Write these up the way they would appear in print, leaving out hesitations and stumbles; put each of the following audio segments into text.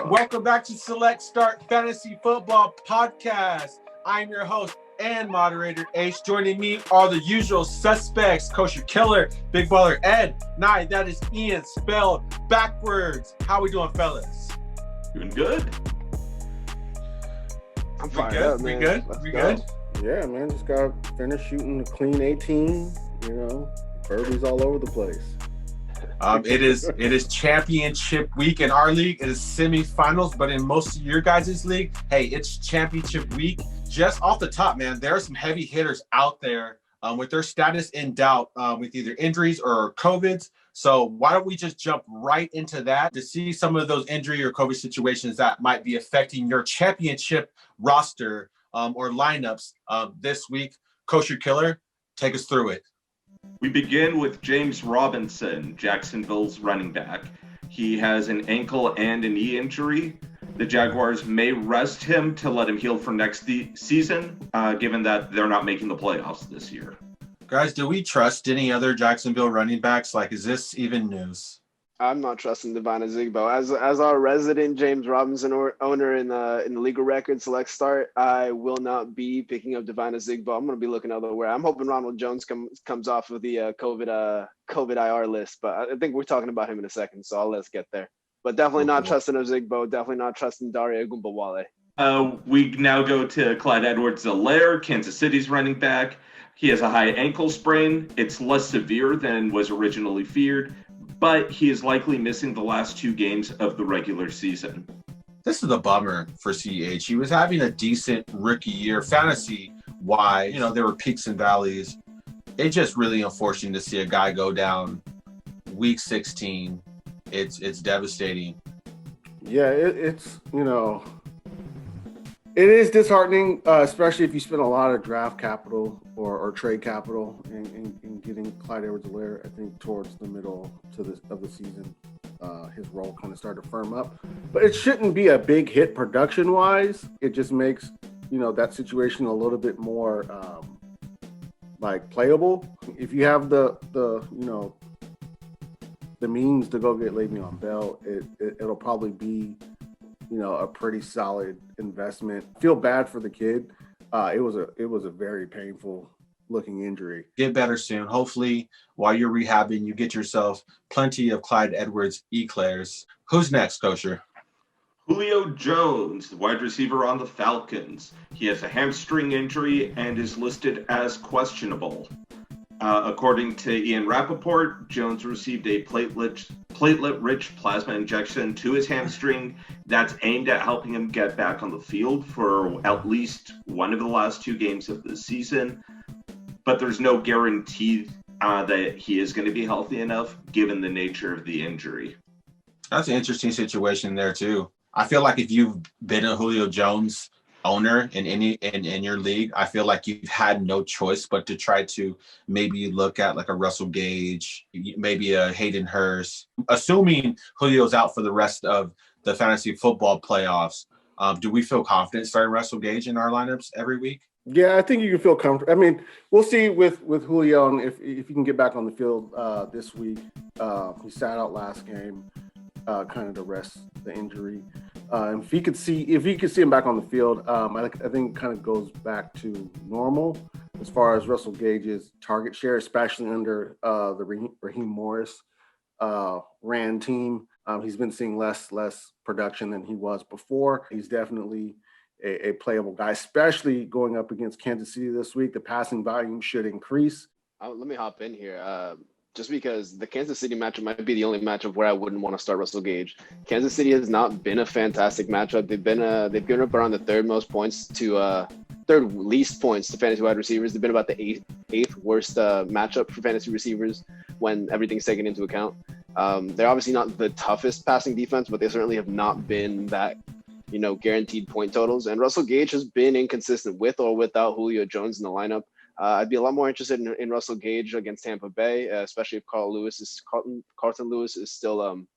Welcome back to Select Start Fantasy Football Podcast. I'm your host and moderator, Ace. Joining me are the usual suspects, Kosher Killer, Big Baller Ed. Nye, that is Ian, spelled backwards. How we doing, fellas? Doing good. I'm fired up, man. We good? Yeah, man. Just got finished shooting a clean 18. You know, birdies all over the place. It is championship week in our league. It is semifinals, but in most of your guys' league, hey, it's championship week. Just off the top, man, there are some heavy hitters out there with their status in doubt with either injuries or COVIDs. So why don't we just jump right into that to see some of those injury or COVID situations that might be affecting your championship roster or lineups this week. Kosher Killer, take us through it. We begin with James Robinson, Jacksonville's running back. He has an ankle and a knee injury. The Jaguars may rest him to let him heal for next season, given that they're not making the playoffs this year. Guys, do we trust any other Jacksonville running backs? Like, is this even news? I'm not trusting Devine Azigbo. As our resident James Robinson owner in the legal record Select Start, I will not be picking up Devine Azigbo. I'm going to be looking elsewhere. I'm hoping Ronald Jones comes off of the COVID IR list, but I think we're talking about him in a second, so let's get there. But definitely not trusting Azigbo. Definitely not trusting Daria Ogunbowale. We now go to Clyde Edwards-Helaire, Kansas City's running back. He has a high ankle sprain. It's less severe than was originally feared, but he is likely missing the last 2 games of the regular season. This is a bummer for CH. He was having a decent rookie year fantasy-wise. You know, there were peaks and valleys. It's just really unfortunate to see a guy go down week 16. It's devastating. Yeah, it's it is disheartening, especially if you spend a lot of draft capital or trade capital in getting Clyde Edwards-Helaire. I think towards the middle of the season, his role kind of started to firm up. But it shouldn't be a big hit production-wise. It just makes that situation a little bit more playable. If you have the means to go get Le'Veon Bell, it'll probably be a pretty solid investment. Feel bad for the kid. It was a very painful looking injury. Get better soon. Hopefully, while you're rehabbing, you get yourself plenty of Clyde Edwards-Helaires. Who's next, Kosher? Julio Jones, wide receiver on the Falcons. He has a hamstring injury and is listed as questionable. According to Ian Rappaport, Jones received a platelet-rich plasma injection to his hamstring that's aimed at helping him get back on the field for at least one of the last 2 games of the season. But there's no guarantee that he is going to be healthy enough given the nature of the injury. That's an interesting situation there, too. I feel like if you've been a Julio Jones owner in your league, I feel like you've had no choice but to try to maybe look at like a Russell Gage, maybe a Hayden Hurst. Assuming Julio's out for the rest of the fantasy football playoffs, do we feel confident starting Russell Gage in our lineups every week? Yeah, I think you can feel comfortable. I mean, we'll see with Julio and if he can get back on the field this week. He sat out last game, kind of to rest the injury. If he could see him back on the field, I think it kind of goes back to normal as far as Russell Gage's target share, especially under the Raheem Morris ran team. He's been seeing less production than he was before. He's definitely a playable guy, especially going up against Kansas City this week. The passing volume should increase. Let me hop in here. Just because the Kansas City matchup might be the only matchup where I wouldn't want to start Russell Gage. Kansas City has not been a fantastic matchup. They've given up around the third least points to fantasy wide receivers. They've been about the eighth worst matchup for fantasy receivers when everything's taken into account. They're obviously not the toughest passing defense, but they certainly have not been that guaranteed point totals. And Russell Gage has been inconsistent with or without Julio Jones in the lineup. I'd be a lot more interested in Russell Gage against Tampa Bay, especially if Carlton Lewis is still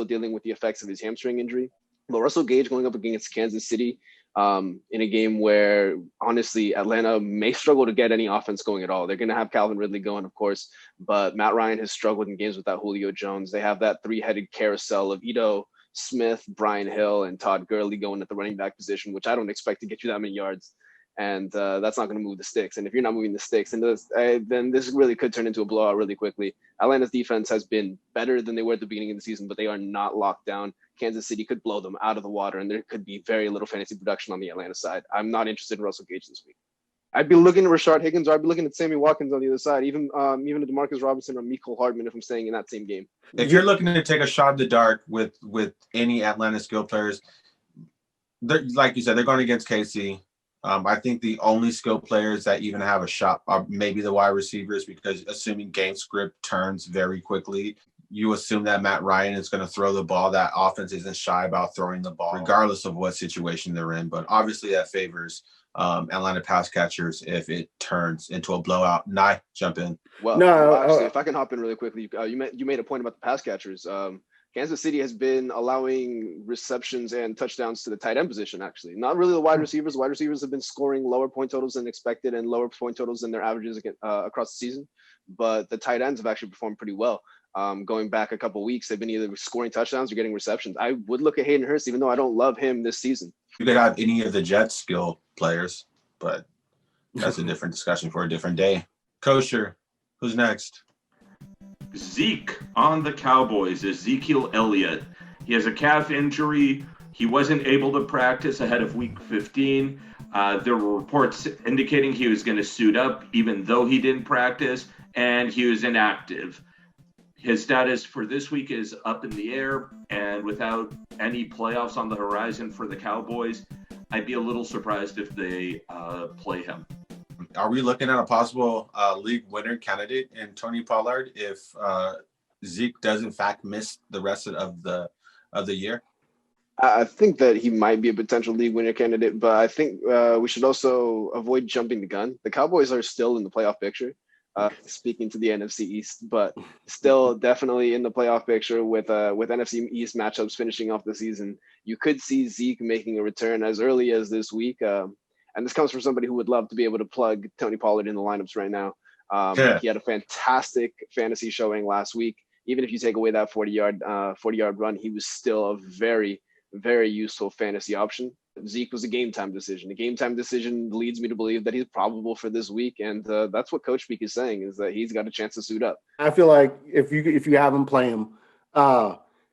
dealing with the effects of his hamstring injury. But Russell Gage going up against Kansas City, in a game where, honestly, Atlanta may struggle to get any offense going at all. They're going to have Calvin Ridley going, of course, but Matt Ryan has struggled in games without Julio Jones. They have that three-headed carousel of Ito Smith, Brian Hill, and Todd Gurley going at the running back position, which I don't expect to get you that many yards. And that's not going to move the sticks. And if you're not moving the sticks, then this really could turn into a blowout really quickly. Atlanta's defense has been better than they were at the beginning of the season, but they are not locked down. Kansas City could blow them out of the water, and there could be very little fantasy production on the Atlanta side. I'm not interested in Russell Gage this week. I'd be looking at Rashard Higgins, or I'd be looking at Sammy Watkins on the other side, even at DeMarcus Robinson or Mecole Hardman if I'm staying in that same game. If you're looking to take a shot in the dark with any Atlanta skill players, like you said, they're going against KC. I think the only skill players that even have a shot are maybe the wide receivers, because assuming game script turns very quickly, you assume that Matt Ryan is going to throw the ball. That offense isn't shy about throwing the ball, regardless of what situation they're in. But obviously that favors Atlanta pass catchers if it turns into a blowout. Nye, jump in. Well, actually, if I can hop in really quickly, you made a point about the pass catchers. Kansas City has been allowing receptions and touchdowns to the tight end position, actually. Not really the wide receivers. Wide receivers have been scoring lower point totals than expected and lower point totals than their averages across the season. But the tight ends have actually performed pretty well. Going back a couple weeks, they've been either scoring touchdowns or getting receptions. I would look at Hayden Hurst, even though I don't love him this season. You could have any of the Jets skill players, but that's a different discussion for a different day. Kosher, who's next? Zeke on the Cowboys, Ezekiel Elliott. He has a calf injury. He wasn't able to practice ahead of week 15. There were reports indicating he was going to suit up even though he didn't practice, and he was inactive. His status for this week is up in the air, and without any playoffs on the horizon for the Cowboys, I'd be a little surprised if they play him. Are we looking at a possible league winner candidate in Tony Pollard if Zeke does in fact miss the rest of the year? I think that he might be a potential league winner candidate, but I think we should also avoid jumping the gun. The Cowboys are still in the playoff picture, speaking to the NFC East, but still definitely in the playoff picture with NFC East matchups finishing off the season. You could see Zeke making a return as early as this week. And this comes from somebody who would love to be able to plug Tony Pollard in the lineups right now. He had a fantastic fantasy showing last week. Even if you take away that 40-yard run, he was still a very, very useful fantasy option. Zeke was a game time decision. A game time decision leads me to believe that he's probable for this week, and that's what Coach Speak is saying, is that he's got a chance to suit up. I feel like if you have him, play him.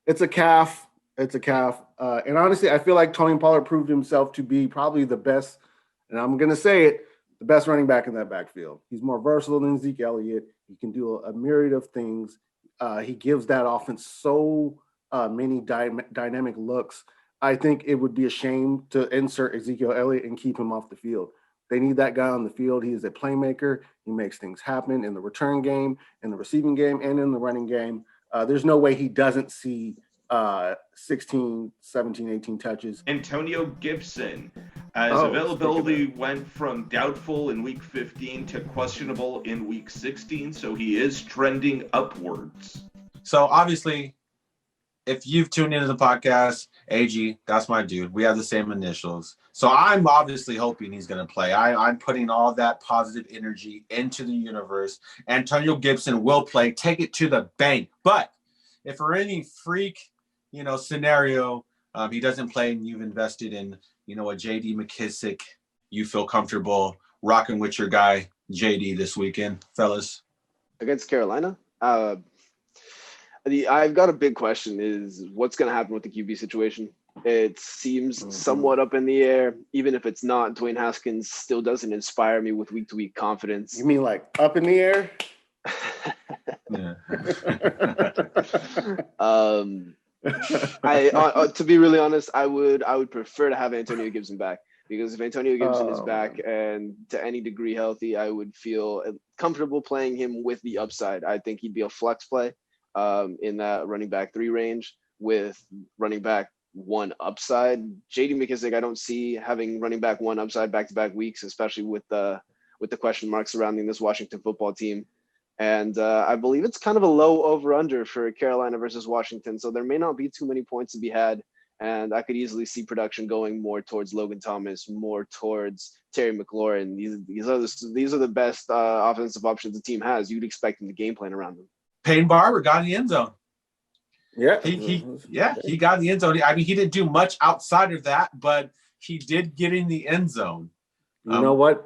It's a calf. And honestly, I feel like Tony Pollard proved himself to be probably the best, and I'm going to say it, the best running back in that backfield. He's more versatile than Zeke Elliott. He can do a myriad of things. He gives that offense so many dynamic looks. I think it would be a shame to insert Ezekiel Elliott and keep him off the field. They need that guy on the field. He is a playmaker. He makes things happen in the return game, in the receiving game, and in the running game. There's no way he doesn't see 16, 17, 18 touches. Antonio Gibson. Availability went from doubtful in week 15 to questionable in week 16, so he is trending upwards. So obviously, if you've tuned into the podcast, AG, that's my dude. We have the same initials. So I'm obviously hoping he's going to play. I'm putting all that positive energy into the universe. Antonio Gibson will play. Take it to the bank. But if for any freak, scenario, he doesn't play and you've invested in, a J.D. McKissick, you feel comfortable rocking with your guy, J.D. this weekend, fellas? Against Carolina? I've got a big question is what's going to happen with the QB situation. It seems somewhat up in the air. Even if it's not, Dwayne Haskins still doesn't inspire me with week-to-week confidence. You mean like up in the air? Yeah. To be really honest, I would prefer to have Antonio Gibson back, because if Antonio Gibson is back and to any degree healthy, I would feel comfortable playing him with the upside. I think he'd be a flex play in that running back 3 range with running back 1 upside. J.D. McKissick, I don't see having running back 1 upside back-to-back weeks, especially with the question marks surrounding this Washington football team. And I believe it's kind of a low over-under for Carolina versus Washington, so there may not be too many points to be had And I could easily see production going more towards Logan Thomas, more towards Terry McLaurin. These are the best offensive options the team has. You'd expect them to game plan around them. Peyton Barber got in the end zone. Yeah, He got in the end zone. I mean, he didn't do much outside of that, but he did get in the end zone. You know what?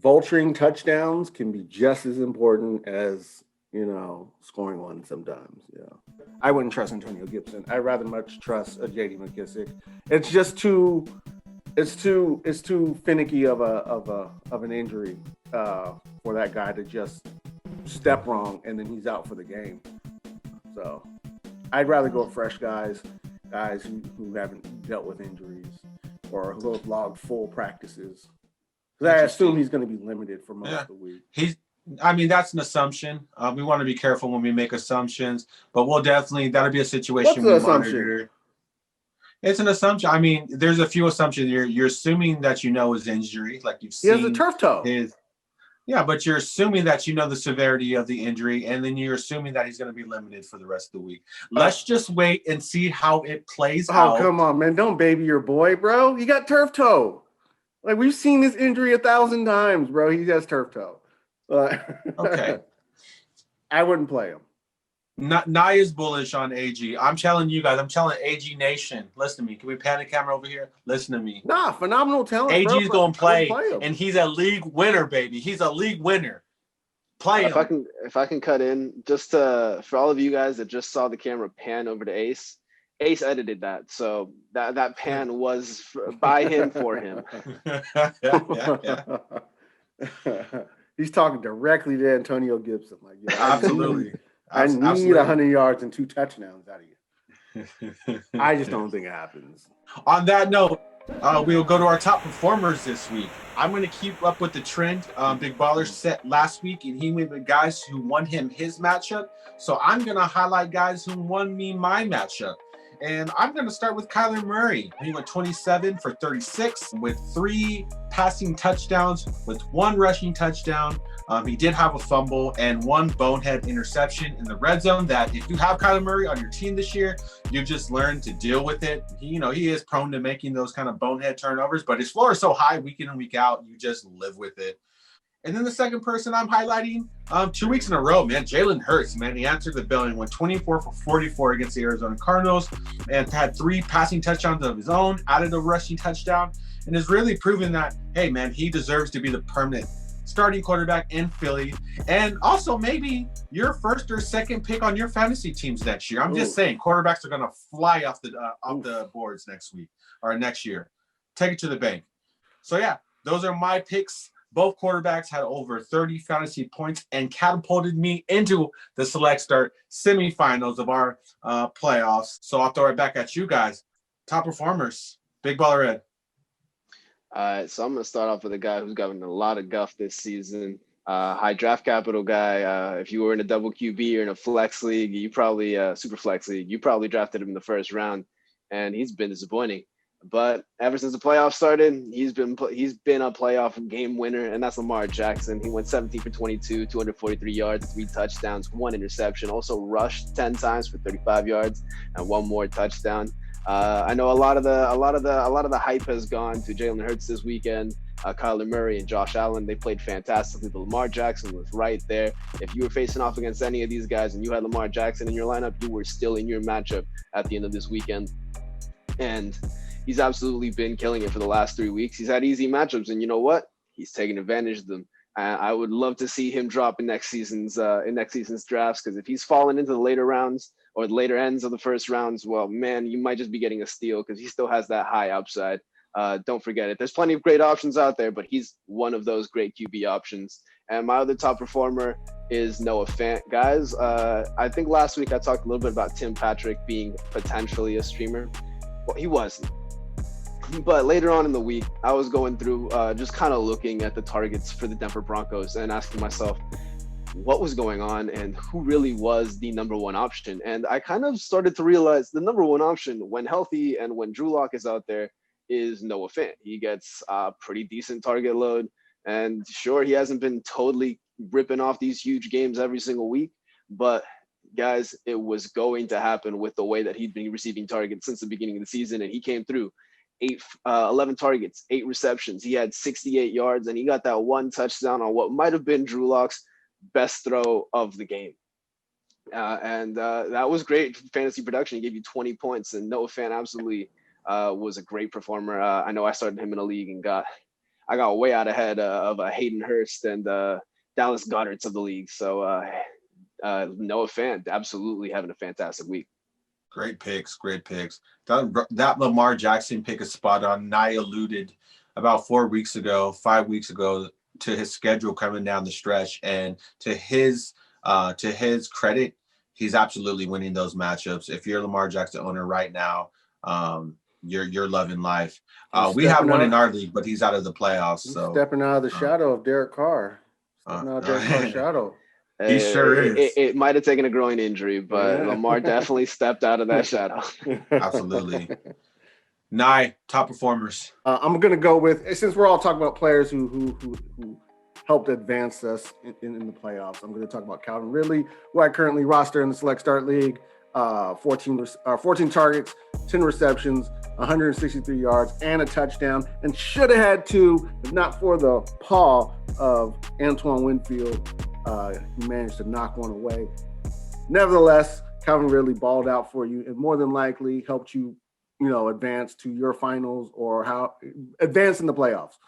Vulturing touchdowns can be just as important as, scoring one sometimes. Yeah. I wouldn't trust Antonio Gibson. I'd rather much trust a JD McKissic. It's just too finicky of an injury for that guy to just step wrong and then he's out for the game. So I'd rather go with fresh guys who haven't dealt with injuries or who have logged full practices. Because I assume he's going to be limited for most of the week. That's an assumption. We want to be careful when we make assumptions, but that'll be a situation What's we the monitor. assumption? It's an assumption. I mean, there's a few assumptions. You're assuming that his injury, like you've He seen. has a turf toe. But you're assuming that the severity of the injury, and then you're assuming that he's going to be limited for the rest of the week. Let's just wait and see how it plays out. Oh, come on, man. Don't baby your boy, bro. He got turf toe. Like, we've seen this injury 1,000 times, bro. He has turf toe. Okay. I wouldn't play him. Naya's bullish on AG. I'm telling you guys. I'm telling AG Nation. Listen to me. Can we pan the camera over here? Listen to me. Nah, phenomenal talent. AG is going to play, him. and he's a league winner, baby. He's a league winner. Play him. If I can cut in, just for all of you guys that just saw the camera pan over to Ace edited that, so that pan was by him for him. Yeah. He's talking directly to Antonio Gibson. Like, absolutely. I need 100 yards and 2 touchdowns out of you. I just don't think it happens. On that note, we'll go to our top performers this week. I'm going to keep up with the trend. Big Baller set last week, and he went with guys who won him his matchup. So I'm going to highlight guys who won me my matchup. And I'm going to start with Kyler Murray. He went 27 for 36 with 3 passing touchdowns with 1 rushing touchdown. He did have a fumble and 1 bonehead interception in the red zone that if you have Kyler Murray on your team this year, you've just learned to deal with it. He is prone to making those kind of bonehead turnovers, but his floor is so high week in and week out, you just live with it. And then the second person I'm highlighting, 2 weeks in a row, man, Jalen Hurts, man, he answered the bell and went 24 for 44 against the Arizona Cardinals and had 3 passing touchdowns of his own, added a rushing touchdown, and has really proven that, hey, man, he deserves to be the permanent starting quarterback in Philly. And also maybe your first or second pick on your fantasy teams next year. I'm just saying, quarterbacks are going to fly off the boards next week or next year. Take it to the bank. So, yeah, those are my picks. Both quarterbacks had over 30 fantasy points and catapulted me into the Select Start semifinals of our playoffs. So I'll throw it back at you guys. Top performers, Big Baller Ed. All right, so I'm going to start off with a guy who's gotten a lot of guff this season. High draft capital guy. If you were in a double QB or in a flex league, you probably super flex league, you probably drafted him in the first round, and he's been disappointing. But ever since the playoffs started, he's been a playoff game winner, and that's Lamar Jackson. He went 17 for 22, 243 yards, 3 touchdowns, 1 interception. Also rushed 10 times for 35 yards and 1 more touchdown. I know a lot of the hype has gone to Jalen Hurts this weekend. Kyler Murray and Josh Allen, they played fantastically. But Lamar Jackson was right there. If you were facing off against any of these guys and you had Lamar Jackson in your lineup, you were still in your matchup at the end of this weekend. And he's absolutely been killing it for the last 3 weeks. He's had easy matchups, and you know what? He's taking advantage of them. I would love to see him drop in next season's drafts, because if he's fallen into the later rounds or the later ends of the first rounds, well, man, you might just be getting a steal because he still has that high upside. Don't forget it. There's plenty of great options out there, but he's one of those great QB options. And my other top performer is Noah Fant. Guys, I think last week I talked a little bit about Tim Patrick being potentially a streamer. Well, he wasn't. But later on in the week, I was going through just kind of looking at the targets for the Denver Broncos and asking myself what was going on and who really was the number one option. And I kind of started to realize the number one option when healthy and when Drew Lock is out there is Noah Fant. He gets a pretty decent target load. And sure, he hasn't been totally ripping off these huge games every single week, but guys, it was going to happen with the way that he'd been receiving targets since the beginning of the season, and he came through. 11 targets, 8 receptions. He had 68 yards, and he got that one touchdown on what might have been Drew Lock's best throw of the game. And that was great fantasy production. He gave you 20 points, and Noah Fant absolutely was a great performer. I know I started him in a league and I got way out ahead of Hayden Hurst and Dallas Goederts of the league. So Noah Fant absolutely having a fantastic week. Great picks. That Lamar Jackson pick is spot on. I alluded about 5 weeks ago, to his schedule coming down the stretch, and to his credit, he's absolutely winning those matchups. If you're a Lamar Jackson owner right now, you're loving life. We have one in our league, but he's out of the playoffs. So stepping out of the shadow of Derek Carr. Stepping out of Derek Carr's shadow. He sure is. It might have taken a groin injury, but Lamar definitely stepped out of that shadow. Absolutely. Nye, top performers. I'm going to go with, since we're all talking about players who helped advance us in the playoffs, I'm going to talk about Calvin Ridley, who I currently roster in the Select Start League. 14 targets, 10 receptions, 163 yards, and a touchdown, and should have had 2 if not for the paw of Antoine Winfield. He managed to knock one away. Nevertheless, Calvin Ridley balled out for you and more than likely helped you, advance to your finals or advance in the playoffs.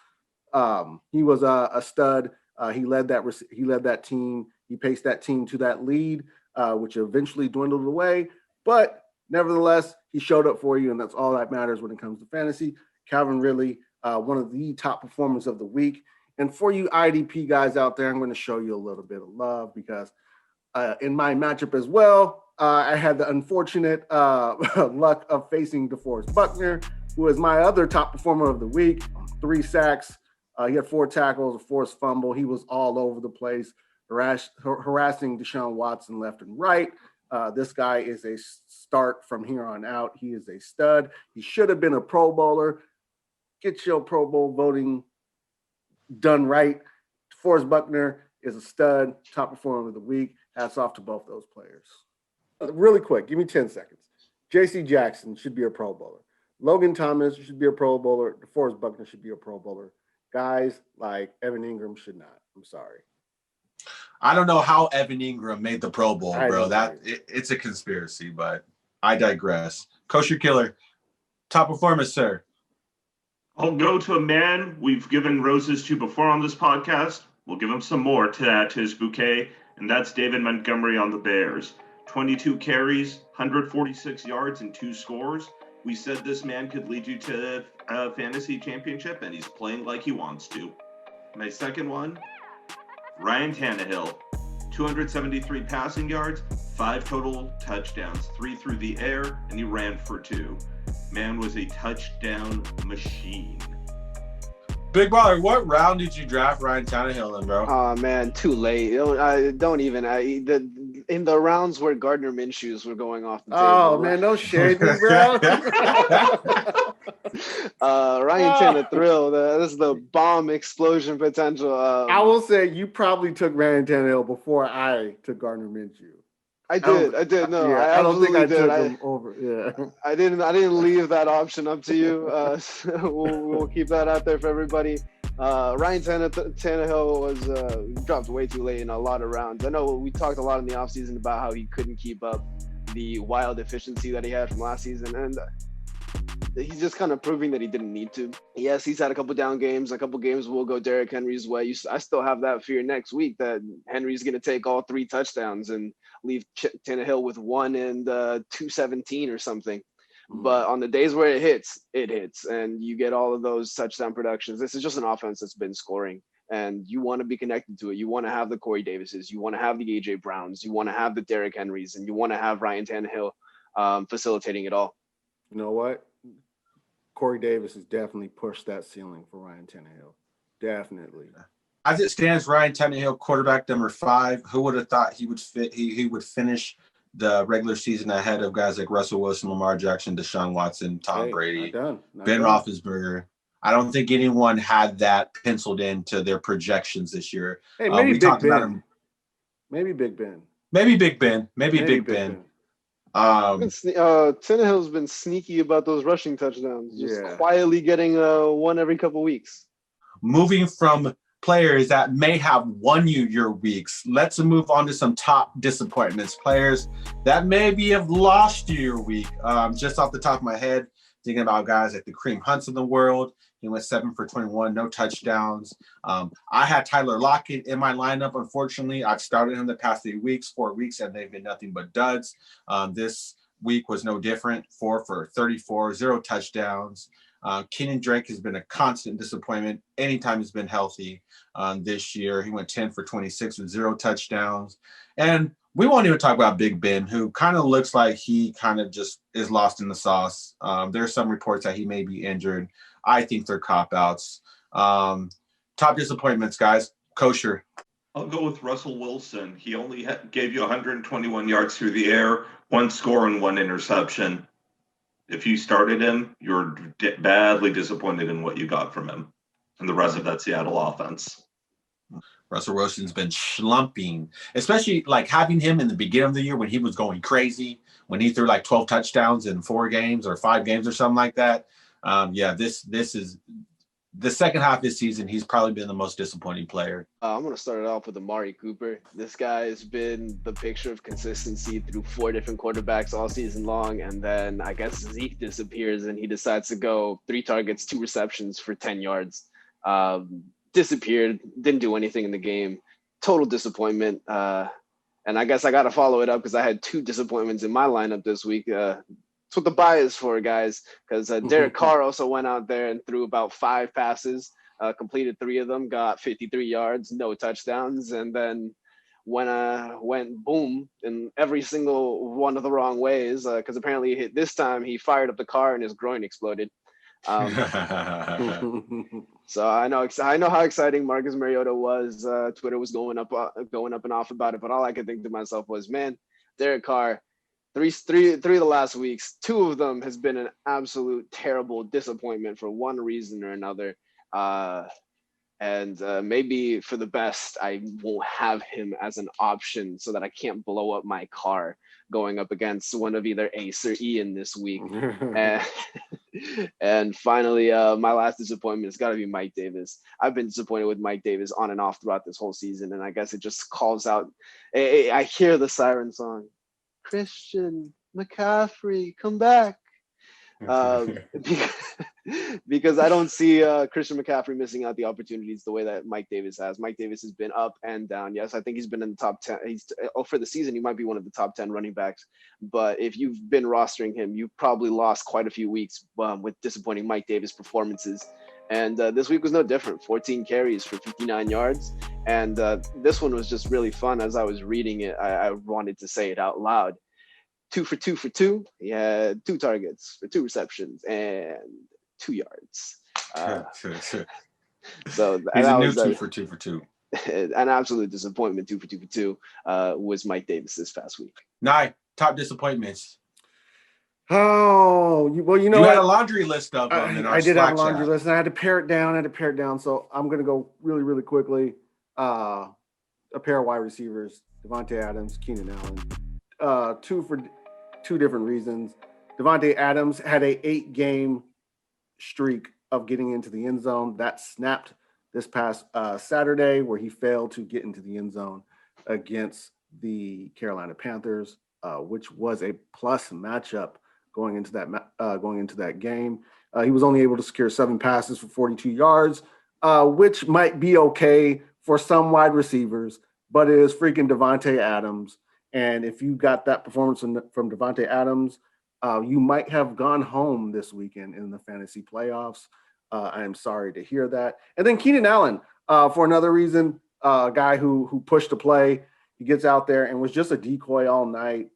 He was a stud. He led that team. He paced that team to that lead, which eventually dwindled away. But nevertheless, he showed up for you, and that's all that matters when it comes to fantasy. Calvin Ridley, one of the top performers of the week. And for you IDP guys out there, I'm going to show you a little bit of love because in my matchup as well, I had the unfortunate luck of facing DeForest Buckner, who is my other top performer of the week. 3 sacks. He had 4 tackles, a forced fumble. He was all over the place, harassing Deshaun Watson left and right. This guy is a start from here on out. He is a stud. He should have been a Pro Bowler. Get your Pro Bowl voting done right. DeForest Buckner is a stud, top performer of the week. Hats off to both those players. Really quick, give me 10 seconds. J.C. Jackson should be a Pro Bowler. Logan Thomas should be a Pro Bowler. DeForest Buckner should be a Pro Bowler. Guys like Evan Ingram should not. I'm sorry. I don't know how Evan Ingram made the Pro Bowl, bro. It's a conspiracy, but I digress. Kosher Killer, top performance, sir. I'll go to a man we've given roses to before on this podcast. We'll give him some more to add to his bouquet, and that's David Montgomery on the Bears. 22 carries, 146 yards, and 2 scores. We said this man could lead you to a fantasy championship, and he's playing like he wants to. My second one, Ryan Tannehill. 273 passing yards, 5 total touchdowns, 3 through the air, and he ran for 2. Man was a touchdown machine. Big Baller, what round did you draft Ryan Tannehill in, bro? Oh man, too late. Don't even. In the rounds where Gardner Minshew's were going off the table. Oh man, no shade, bro. Ryan Tannehill, this is the bomb explosion potential. I will say you probably took Ryan Tannehill before I took Gardner Minshew. I did. No, yeah, I don't think I took him over. Yeah, I didn't leave that option up to you. So we'll keep that out there for everybody. Ryan Tannehill was dropped way too late in a lot of rounds. I know we talked a lot in the offseason about how he couldn't keep up the wild efficiency that he had from last season, and he's just kind of proving that he didn't need to. Yes, he's had a couple down games. A couple games will go Derrick Henry's way. I still have that fear next week that Henry's going to take all 3 touchdowns and leave Tannehill with 1 and 217 or something. But on the days where it hits, and you get all of those touchdown productions. This is just an offense that's been scoring, and you want to be connected to it. You want to have the Corey Davises. You want to have the A.J. Browns. You want to have the Derrick Henrys, and you want to have Ryan Tannehill facilitating it all. You know what? Corey Davis has definitely pushed that ceiling for Ryan Tannehill. Definitely. As it stands, Ryan Tannehill, quarterback number 5. Who would have thought he would would finish the regular season ahead of guys like Russell Wilson, Lamar Jackson, Deshaun Watson, Tom Brady, Ben Roethlisberger? I don't think anyone had that penciled into their projections this year. Hey, maybe Big Ben. Maybe Big Ben. Maybe Big Ben. Maybe Big Ben. Tannehill's been sneaky about those rushing touchdowns, just quietly getting one every couple weeks. Moving from players that may have won you your weeks, let's move on to some top disappointments. Players that maybe have lost you your week. Just off the top of my head, thinking about guys like the Kareem Hunts of the world. He went 7 for 21, no touchdowns. I had Tyler Lockett in my lineup. Unfortunately, I've started him the past 4 weeks, and they've been nothing but duds. This week was no different. 4 for 34, 0 touchdowns. Kenyon Drake has been a constant disappointment anytime he's been healthy this year. He went 10 for 26 with 0 touchdowns. And we won't even talk about Big Ben, who kind of looks like he kind of just is lost in the sauce. There's some reports that he may be injured. I think they're cop-outs. Top disappointments, guys. Kosher. I'll go with Russell Wilson. He only gave you 121 yards through the air, 1 score and 1 interception. If you started him, you're badly disappointed in what you got from him and the rest of that Seattle offense. Russell Wilson's been schlumping, especially like having him in the beginning of the year when he was going crazy, when he threw like 12 touchdowns in 4 games or 5 games or something like that. This is the second half of this season. He's probably been the most disappointing player. I'm going to start it off with Amari Cooper. This guy has been the picture of consistency through 4 different quarterbacks all season long. And then I guess Zeke disappears and he decides to go 3 targets, 2 receptions for 10 yards. Disappeared, didn't do anything in the game. Total disappointment. And I guess I got to follow it up because I had 2 disappointments in my lineup this week. That's what the buy is for, guys, because Derek Carr also went out there and threw about 5 passes, completed 3 of them, got 53 yards, no touchdowns, and then went boom in every single one of the wrong ways because apparently this time he fired up the car and his groin exploded. So I know how exciting Marcus Mariota was. Twitter was going up and off about it, but all I could think to myself was, man, Derek Carr. Three of the last weeks, 2 of them has been an absolute terrible disappointment for one reason or another. And maybe for the best, I won't have him as an option so that I can't blow up my car going up against one of either Ace or Ian this week. And finally, my last disappointment has got to be Mike Davis. I've been disappointed with Mike Davis on and off throughout this whole season. And I guess it just calls out. I hear the siren song. Christian McCaffrey, come back. Because I don't see Christian McCaffrey missing out the opportunities the way that Mike Davis has. Mike Davis has been up and down. Yes, I think he's been in the top 10. For the season, he might be one of the top 10 running backs. But if you've been rostering him, you've probably lost quite a few weeks with disappointing Mike Davis performances. And this week was no different. 14 carries for 59 yards. And this one was just really fun. As I was reading it, I wanted to say it out loud. 2 for 2 for 2. He had 2 targets for 2 receptions and 2 yards. So he's a new 2 for 2 for 2. An absolute disappointment. 2 for 2 for 2 was Mike Davis this past week. Nye, top disappointments. Oh, well, you know, you had a laundry list of them in our I did Slack have a laundry chat. list, and I had to pare it down. So I'm going to go really, really quickly. A pair of wide receivers, Davante Adams, Keenan Allen. 2 for 2 different reasons. Davante Adams had a 8-game streak of getting into the end zone. That snapped this past Saturday, where he failed to get into the end zone against the Carolina Panthers, which was a plus matchup going into that game. He was only able to secure 7 passes for 42 yards, which might be okay for some wide receivers, but it is freaking Davante Adams. And if you got that performance from Davante Adams, you might have gone home this weekend in the fantasy playoffs. I am sorry to hear that. And then Keenan Allen, for another reason, a guy who pushed the play. He gets out there and was just a decoy all night.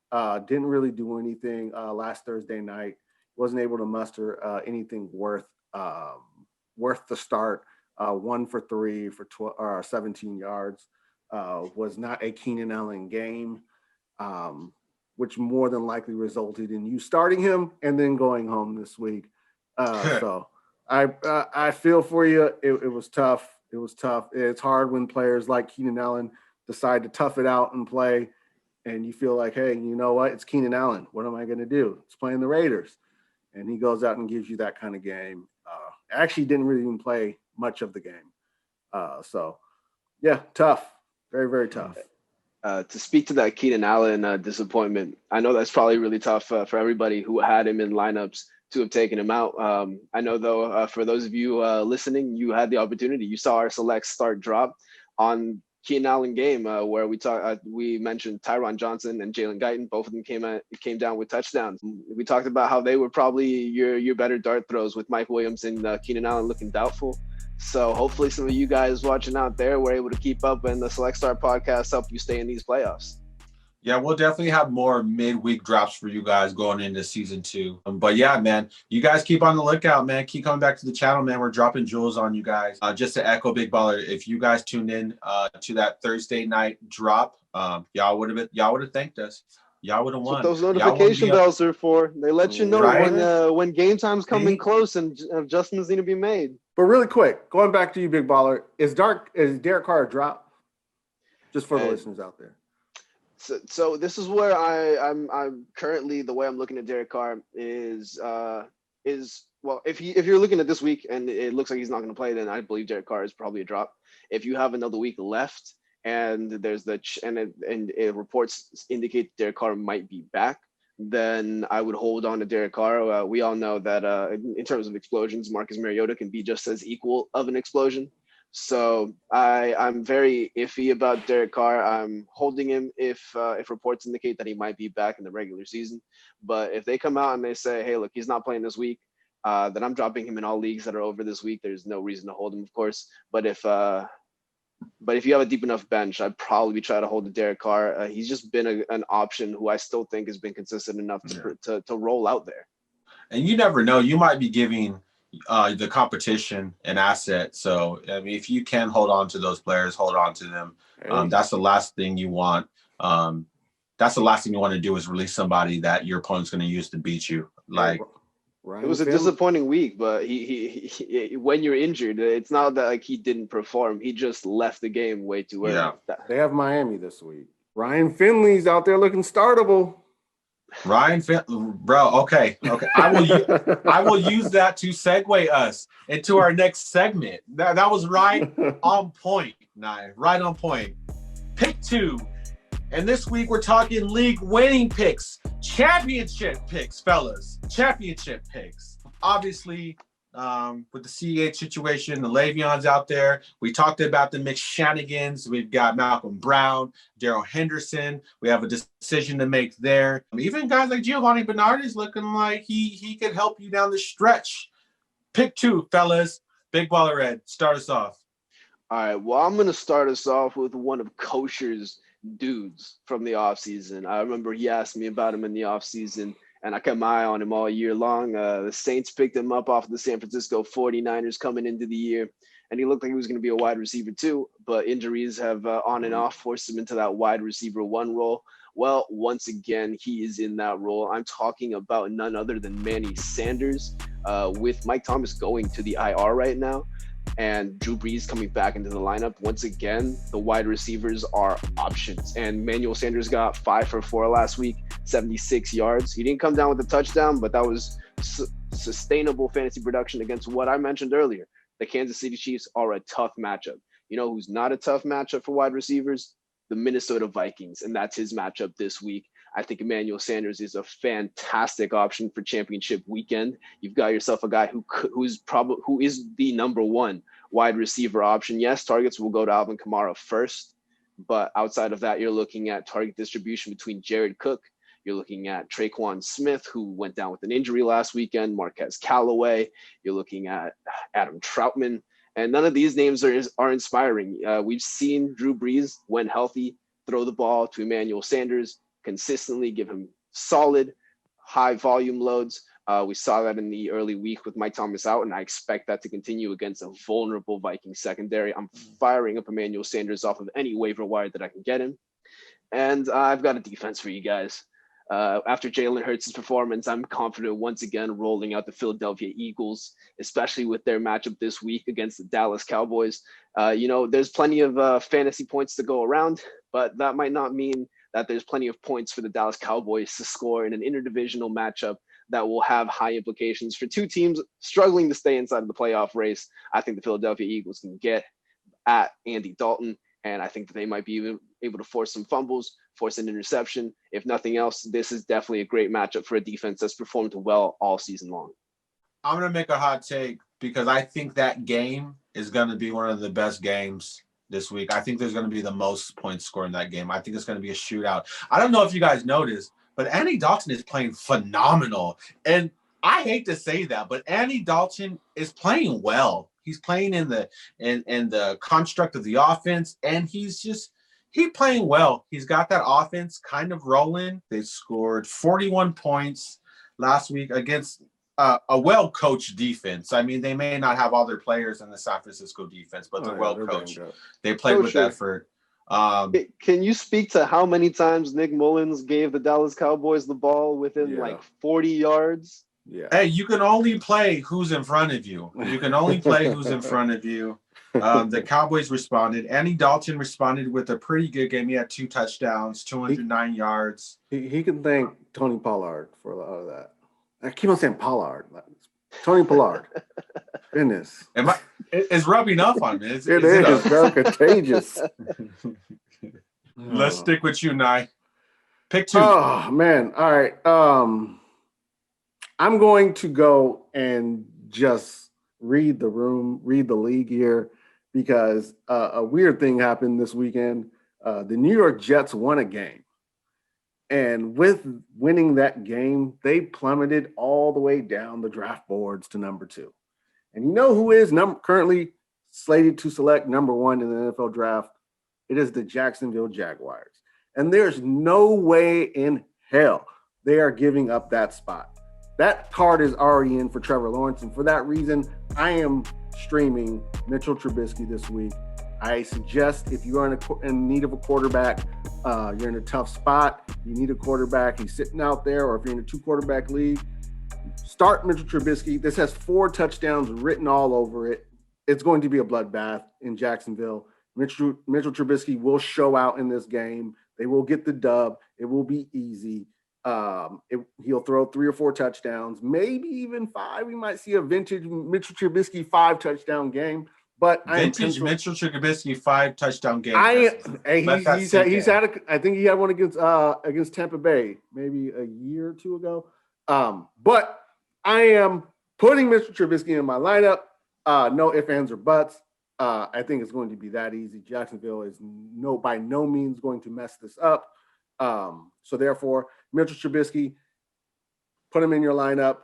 Didn't really do anything last Thursday night. Wasn't able to muster anything worth the start. 1 for 3 for 17 yards. Was not a Keenan Allen game, which more than likely resulted in you starting him and then going home this week. So I feel for you. It was tough. It's hard when players like Keenan Allen decide to tough it out and play and you feel like, hey, you know what? It's Keenan Allen. What am I going to do? It's playing the Raiders. And he goes out and gives you that kind of game. Actually didn't really even play much of the game. So, yeah, tough. Very, very tough. To speak to that Keenan Allen disappointment, I know that's probably really tough for everybody who had him in lineups to have taken him out. I know, though, for those of you listening, you had the opportunity. You saw our select start drop on Keenan Allen game where we mentioned Tyron Johnson and Jalen Guyton. Both of them came down with touchdowns. We talked about how they were probably your better dart throws, with Mike Williams and Keenan Allen looking doubtful. So hopefully some of you guys watching out there were able to keep up, and the Select Start podcast help you stay in these playoffs. Yeah, we'll definitely have more midweek drops for you guys going into season 2. But yeah, man, you guys keep on the lookout, man. Keep coming back to the channel, man. We're dropping jewels on you guys. Just to echo Big Baller, if you guys tuned in to that Thursday night drop, y'all would have thanked us. Y'all would have won. That's what those notification bells are for. They let you know when game time's coming close and adjustments need to be made. But really quick, going back to you, Big Baller, is Derek Carr a drop? Just for the listeners out there. So this is where I'm currently, the way I'm looking at Derek Carr is well, if you're looking at this week and it looks like he's not going to play, then I believe Derek Carr is probably a drop. If you have another week left and there's reports indicate Derek Carr might be back, then I would hold on to Derek Carr. We all know that in terms of explosions, Marcus Mariota can be just as equal of an explosion. So I'm very iffy about Derek Carr. I'm holding him if reports indicate that he might be back in the regular season. But if they come out and they say, hey, look, he's not playing this week, then I'm dropping him in all leagues that are over this week. There's no reason to hold him, of course. But if you have a deep enough bench, I'd probably try to hold the Derek Carr. He's just been an option who I still think has been consistent enough to roll out there. And you never know. You might be giving the competition an asset. So, I mean, if you can hold on to those players, hold on to them. That's the last thing you want. That's the last thing you want to do is release somebody that your opponent's going to use to beat you. Like, it was a disappointing week, but he when you're injured, it's not that like he didn't perform. He just left the game way too early. Yeah. They have Miami this week. Ryan Finley's out there looking startable. Ryan bro, okay. I will use that to segue us into our next segment. That was right on point, right on point. Pick 2. And this week we're talking league winning picks, championship picks, fellas. Championship picks. Obviously, with the CEH situation, the Le'Veon's out there. We talked about the McShanigans. We've got Malcolm Brown, Darrell Henderson. We have a decision to make there. Even guys like Giovanni Bernard is looking like he could help you down the stretch. Pick 2, fellas. Big Baller Red, start us off. All right. Well, I'm going to start us off with one of Kosher's dudes from the offseason. I remember he asked me about him in the offseason, and I kept my eye on him all year long. The Saints picked him up off of the San Francisco 49ers coming into the year, and he looked like he was going to be a wide receiver too, but injuries have on and off forced him into that wide receiver 1 role. Well, once again, he is in that role. I'm talking about none other than Manny Sanders, with Mike Thomas going to the IR right now and Drew Brees coming back into the lineup. Once again, the wide receivers are options. And Emmanuel Sanders got 5 for 4 last week, 76 yards. He didn't come down with a touchdown, but that was sustainable fantasy production against what I mentioned earlier. The Kansas City Chiefs are a tough matchup. You know who's not a tough matchup for wide receivers? The Minnesota Vikings, and that's his matchup this week. I think Emmanuel Sanders is a fantastic option for championship weekend. You've got yourself a guy who is the number 1 wide receiver option. Yes, targets will go to Alvin Kamara first, but outside of that, you're looking at target distribution between Jared Cook. You're looking at Traquan Smith, who went down with an injury last weekend, Marquez Callaway. You're looking at Adam Troutman. And none of these names are inspiring. We've seen Drew Brees, when healthy, throw the ball to Emmanuel Sanders, consistently give him solid, high volume loads. We saw that in the early week with Mike Thomas out, and I expect that to continue against a vulnerable Viking secondary. I'm firing up Emmanuel Sanders off of any waiver wire that I can get him. And I've got a defense for you guys. After Jalen Hurts' performance, I'm confident once again rolling out the Philadelphia Eagles, especially with their matchup this week against the Dallas Cowboys. There's plenty of fantasy points to go around, but that might not mean that there's plenty of points for the Dallas Cowboys to score in an interdivisional matchup that will have high implications for two teams struggling to stay inside of the playoff race. I think the Philadelphia Eagles can get at Andy Dalton, and I think that they might be able to force some fumbles, force an interception. If nothing else, this is definitely a great matchup for a defense that's performed well all season long. I'm going to make a hot take because I think that game is going to be one of the best games this week. I think there's going to be the most points scored in that game. I think it's going to be a shootout. I don't know if you guys noticed, but Andy Dalton is playing phenomenal. And I hate to say that, but Andy Dalton is playing well. He's playing in the construct of the offense, and he's playing well. He's got that offense kind of rolling. They scored 41 points last week against a well-coached defense. I mean, they may not have all their players in the San Francisco defense, but they're well-coached. They played with effort. Can you speak to how many times Nick Mullins gave the Dallas Cowboys the ball within like 40 yards? Yeah. Hey, you can only play who's in front of you. You can only play who's in front of you. The Cowboys responded. Andy Dalton responded with a pretty good game. He had 2 touchdowns, 209 yards. He can thank Tony Pollard for a lot of that. I keep on saying Pollard. Tony Pollard. Goodness. It's rubbing off on me. It is. Very contagious. Let's stick with you, Nye. Pick 2. Oh, man. All right. I'm going to go and just read the room, read the league here, because a weird thing happened this weekend. The New York Jets won a game. And with winning that game, they plummeted all the way down the draft boards to number 2. And you know who is currently slated to select number 1 in the NFL draft? It is the Jacksonville Jaguars. And there's no way in hell they are giving up that spot. That card is already in for Trevor Lawrence. And for that reason, I am streaming Mitchell Trubisky this week. I suggest if you are in need of a quarterback, you're in a tough spot, you need a quarterback, he's sitting out there, or if you're in a 2-quarterback league, start Mitchell Trubisky. This has 4 touchdowns written all over it. It's going to be a bloodbath in Jacksonville. Mitchell Trubisky will show out in this game. They will get the dub. It will be easy. He'll throw 3 or 4 touchdowns, maybe even 5. We might see a vintage Mitchell Trubisky 5-touchdown game. But vintage Mitchell Trubisky 5-touchdown game. I think he had one against Tampa Bay maybe a year or 2 ago. But I am putting Mitchell Trubisky in my lineup. No ifs, ands, or buts. I think it's going to be that easy. Jacksonville is by no means going to mess this up. So therefore, Mitchell Trubisky, put him in your lineup.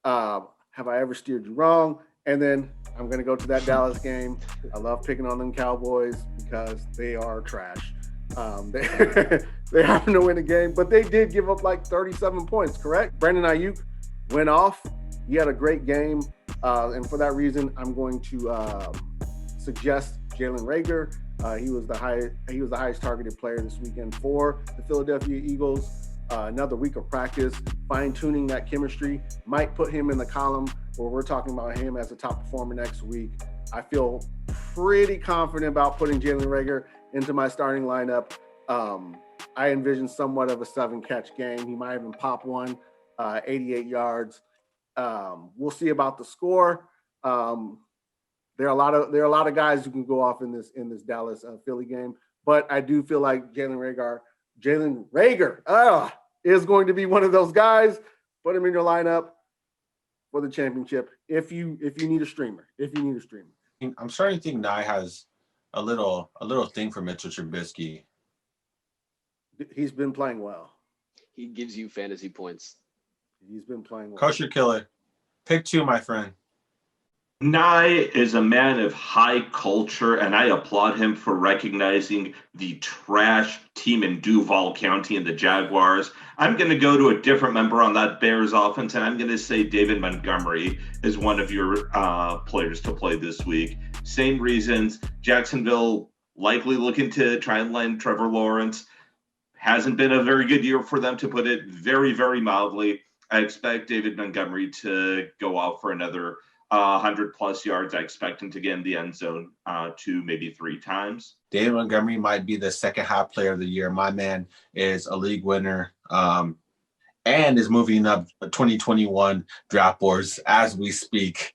Have I ever steered you wrong? And then I'm going to go to that Dallas game. I love picking on them Cowboys because they are trash. They happen to win a game, but they did give up like 37 points, correct? Brandon Ayuk went off. He had a great game. And for that reason, I'm going to suggest Jalen Reagor. He was the highest targeted player this weekend for the Philadelphia Eagles. Another week of practice, fine-tuning that chemistry might put him in the column where we're talking about him as a top performer next week. I feel pretty confident about putting Jalen Reagor into my starting lineup. I envision somewhat of a 7-catch game. He might even pop one, 88 yards. We'll see about the score. There are a lot of guys who can go off in this Dallas Philly game, but I do feel like Jalen Reagor is going to be one of those guys. Put him in your lineup for the championship if you need a streamer. I'm starting to think Nye has a little thing for Mitchell Trubisky. He's been playing well. He gives you fantasy points. He's been playing well. Kosher Killer. Pick 2, my friend. Nye is a man of high culture, and I applaud him for recognizing the trash team in Duval County and the Jaguars. I'm going to go to a different member on that Bears offense, and I'm going to say David Montgomery is one of your players to play this week. Same reasons. Jacksonville likely looking to try and land Trevor Lawrence. Hasn't been a very good year for them, to put it very, very mildly. I expect David Montgomery to go out for another 100 plus yards. I expect him to get in the end zone 2, maybe 3 times. David Montgomery might be the second half player of the year. My man is a league winner and is moving up 2021 draft boards as we speak.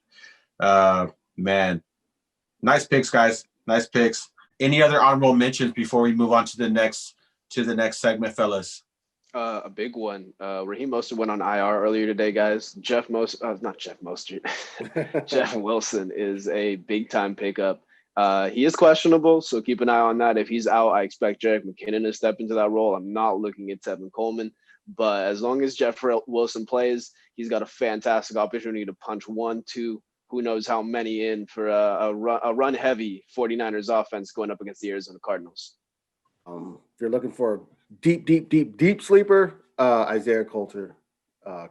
Man, nice picks, guys. Nice picks. Any other honorable mentions before we move on to the next segment, fellas? A big one. Raheem Mostert went on IR earlier today, guys. Jeff Wilson is a big time pickup. He is questionable, so keep an eye on that. If he's out, I expect Jerick McKinnon to step into that role. I'm not looking at Tevin Coleman, but as long as Jeff Wilson plays, he's got a fantastic opportunity to punch 1, 2, who knows how many in for a run heavy 49ers offense going up against the Arizona Cardinals. If you're looking for a deep sleeper, Isaiah Coulter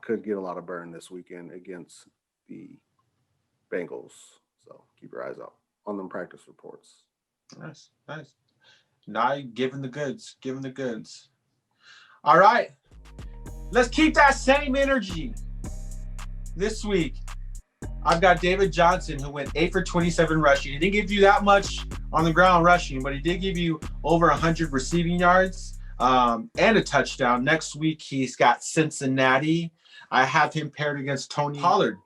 could get a lot of burn this weekend against the Bengals. So keep your eyes out on them practice reports. Nice. Now giving the goods. All right. Let's keep that same energy this week. I've got David Johnson, who went 8 for 27 rushing. He didn't give you that much on the ground rushing, but he did give you over 100 receiving yards and a touchdown. Next week, he's got Cincinnati. I have him paired against Tony Pollard.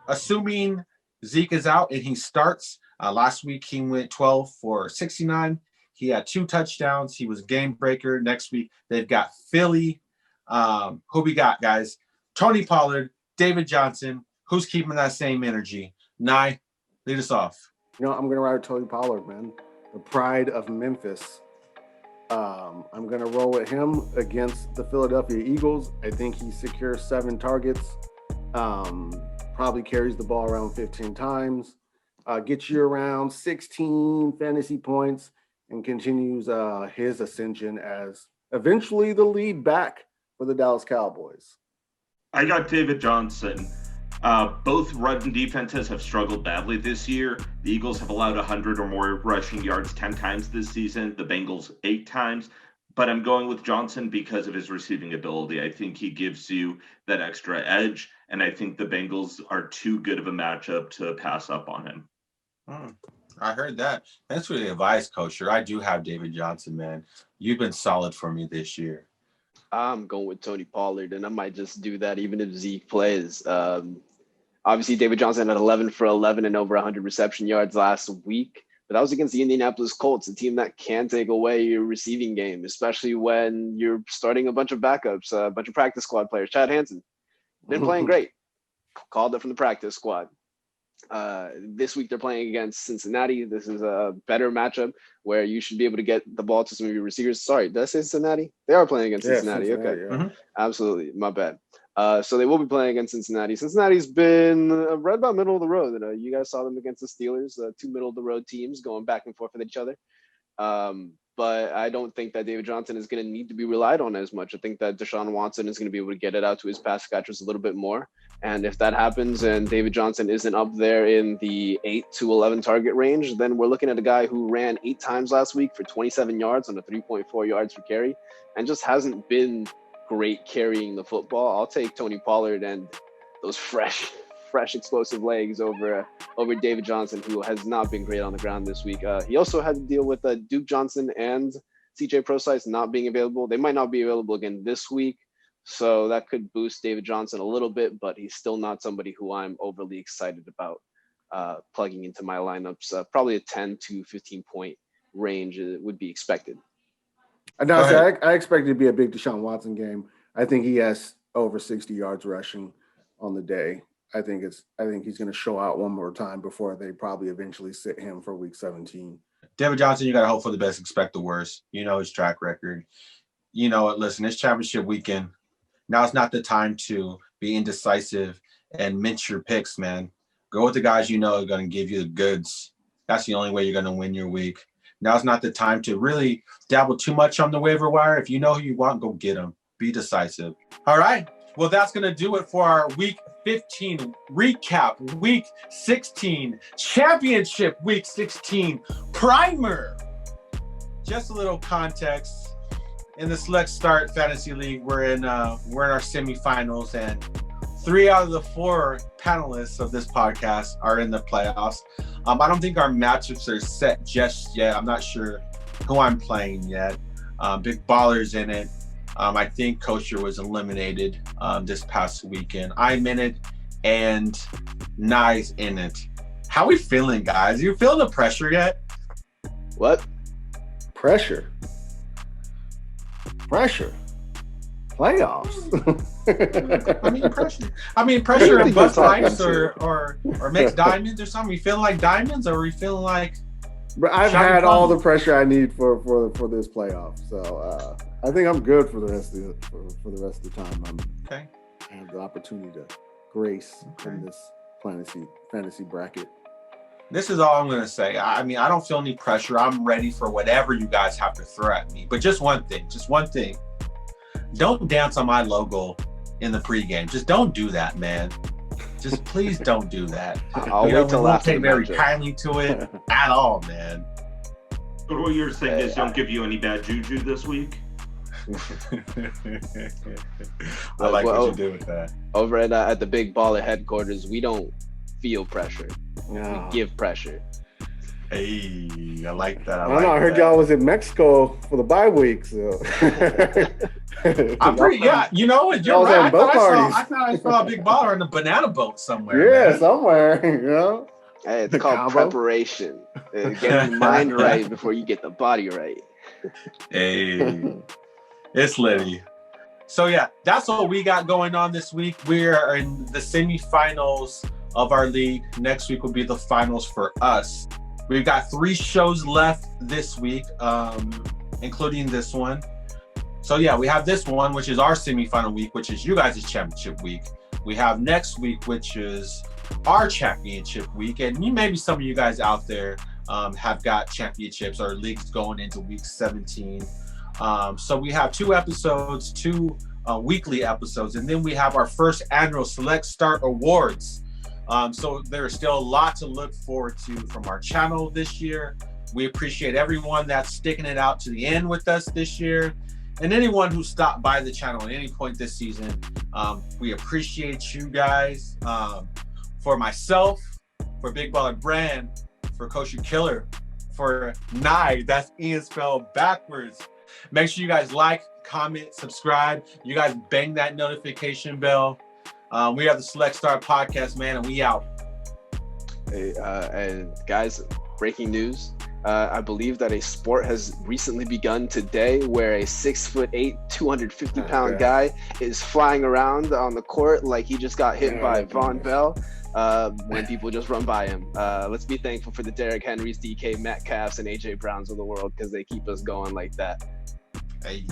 Assuming Zeke is out and he starts, last week he went 12 for 69. He had 2 touchdowns. He was a game breaker. Next week, they've got Philly. Who we got, guys? Tony Pollard, David Johnson. Who's keeping that same energy? Nye, lead us off. I'm going to ride with Tony Pollard, man. The pride of Memphis. I'm going to roll with him against the Philadelphia Eagles. I think he secures 7 targets. Probably carries the ball around 15 times. Gets you around 16 fantasy points and continues his ascension as eventually the lead back for the Dallas Cowboys. I got David Johnson. Both run defenses have struggled badly this year. The Eagles have allowed 100 or more rushing yards 10 times this season. The Bengals 8 times. But I'm going with Johnson because of his receiving ability. I think he gives you that extra edge, and I think the Bengals are too good of a matchup to pass up on him. I heard that. Thanks for the advice, Coach. I do have David Johnson, man. You've been solid for me this year. I'm going with Tony Pollard, and I might just do that even if Zeke plays. Obviously, David Johnson had 11 for 11 and over 100 reception yards last week, but that was against the Indianapolis Colts, a team that can take away your receiving game, especially when you're starting a bunch of backups, a bunch of practice squad players. Chad Hansen, been playing great. Called up from the practice squad. This week they're playing against Cincinnati. This is a better matchup where you should be able to get the ball to some of your receivers. Sorry, did I say Cincinnati? They are playing against Cincinnati. Okay. Yeah. Mm-hmm. Absolutely. My bad. So they will be playing against Cincinnati. Cincinnati's been right about middle of the road. You guys saw them against the Steelers, 2 middle of the road teams going back and forth with each other. But I don't think that David Johnson is going to need to be relied on as much. I think that Deshaun Watson is going to be able to get it out to his pass catchers a little bit more. And if that happens and David Johnson isn't up there in the 8 to 11 target range, then we're looking at a guy who ran 8 times last week for 27 yards on a 3.4 yards per carry and just hasn't been great carrying the football. I'll take Tony Pollard and those fresh explosive legs over David Johnson, who has not been great on the ground this week. He also had to deal with Duke Johnson and CJ Prosise not being available. They might not be available again this week, so that could boost David Johnson a little bit, but he's still not somebody who I'm overly excited about plugging into my lineups. Probably a 10 to 15 point range would be expected. I expect it to be a big Deshaun Watson game. I think he has over 60 yards rushing on the day. I think he's going to show out one more time before they probably eventually sit him for week 17. David Johnson, you got to hope for the best, expect the worst. You know his track record. You know what? Listen, it's championship weekend. Now it's not the time to be indecisive and mince your picks, man. Go with the guys you know are going to give you the goods. That's the only way you're going to win your week. Now's not the time to really dabble too much on the waiver wire. If you know who you want, go get them. Be decisive. All right. Well, that's going to do it for our week 15 recap, week 16 championship, week 16 primer. Just a little context. In the Select Start Fantasy League, we're in our semifinals, and 3 out of the 4 panelists of this podcast are in the playoffs. I don't think our matchups are set just yet. I'm not sure who I'm playing yet. Big Baller's in it. I think Kosher was eliminated this past weekend. I'm in it, and Nye's in it. How we feeling, guys? You feel the pressure yet? What? Pressure. Playoffs. I mean pressure and bust pipes or makes diamonds or something. We feeling like diamonds, or are we feeling like? But I've had all the pressure I need for this playoff, so I think I'm good for the rest of the time. Okay. I have the opportunity to grace in this fantasy bracket. This is all I'm going to say. I mean, I don't feel any pressure. I'm ready for whatever you guys have to throw at me. But just one thing. Don't dance on my logo in the pregame. Just don't do that, man. Just please don't do that. I'll wait till after the take very matchup. kindly to it at all, man. But what you're saying is don't give you any bad juju this week? I like what you do with that. Over at the Big Baller headquarters, we don't feel pressure. Yeah. We give pressure. Hey, I like that. I don't know. I heard y'all was in Mexico for the bye week, so. I'm pretty. Yeah, you know what? You're I was right. at boat parties. I thought I saw a Big Baller on a banana boat somewhere. Yeah, man. somewhere. You know. Hey, it's The called combo. preparation. Get your mind right before you get the body right. Hey, it's Liddy. So yeah, that's what we got going on this week. We are in the semifinals of our league. Next week will be the finals for us. We've got 3 shows left this week, including this one. So yeah, we have this one, which is our semifinal week, which is you guys' championship week. We have next week, which is our championship week. And maybe some of you guys out there have got championships or leagues going into week 17. So we have 2 episodes, 2 weekly episodes, and then we have our first annual Select Start Awards. So there's still a lot to look forward to from our channel this year. We appreciate everyone that's sticking it out to the end with us this year. And anyone who stopped by the channel at any point this season, we appreciate you guys. For myself, for Big Baller Brand, for Kosher Killer, for Nye, that's Ian spelled backwards. Make sure you guys like, comment, subscribe. You guys bang that notification bell. We are the Select Start Podcast, man, and we out. Hey, and guys, breaking news. I believe that a sport has recently begun today where a 6'8", 250-pound guy is flying around on the court like he just got hit by Von Bell when people just run by him. Let's be thankful for the Derrick Henrys, DK Metcalfs, and AJ Browns of the world because they keep us going like that. Hey.